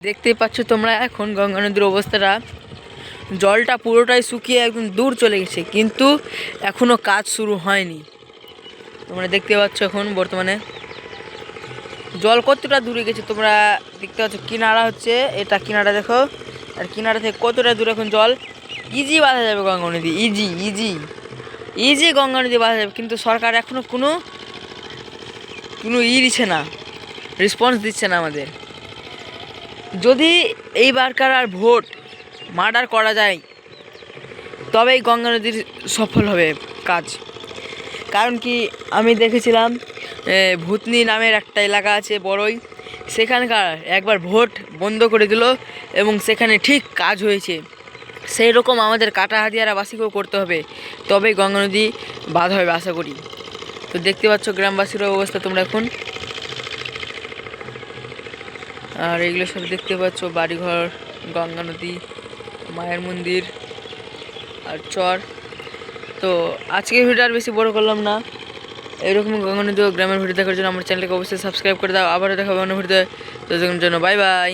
দেখতেই পাচ্ছ তোমরা এখন গঙ্গা নদীর অবস্থাটা, জলটা পুরোটাই শুকিয়ে একদম দূর চলে গেছে, কিন্তু এখনও কাজ শুরু হয়নি। তোমরা দেখতে পাচ্ছ এখন বর্তমানে জল কতটা দূরে গেছে। তোমরা দেখতে পাচ্ছ কিনারা হচ্ছে এটা, কিনারা দেখো, আর কিনারা থেকে কতটা দূরে এখন জল ইজি বাঁধা যাবে গঙ্গা নদী, ইজি ইজি ইজি গঙ্গা নদী বাঁধা যাবে। কিন্তু সরকার এখনও কোনো দিচ্ছে না, রেসপন্স দিচ্ছে না আমাদের। যদি এইবারকার আর ভোট মার্ডার করা যায় তবেই গঙ্গা নদীর সফল হবে কাজ। কারণ কি, আমি দেখেছিলাম ভূতনি নামের একটা এলাকা আছে বড়ই, সেখানকার একবার ভোট বন্ধ করে দিল এবং সেখানে ঠিক কাজ হয়েছে। সেই রকম আমাদের কাটাহাদিয়ারাবাসীকেও করতে হবে, তবেই গঙ্গা নদী বাঁধ হবে আশা করি। তো দেখতে পাচ্ছ গ্রামবাসীর অবস্থা তোমরা এখন, আর এগুলো সব দেখতে পাচ্ছ বাড়িঘর, গঙ্গা নদী, মায়ের মন্দির আর চর। তো আজকের ভিডিও আর বেশি বড় করলাম না। এরকম গঙ্গা নদী ও গ্রামের ভিডিও দেখার জন্য আমার চ্যানেলকে অবশ্যই সাবস্ক্রাইব করে দাও। আবারও দেখা হবে অন্য ভিডিওতে, ততক্ষণের জন্য বাই বাই।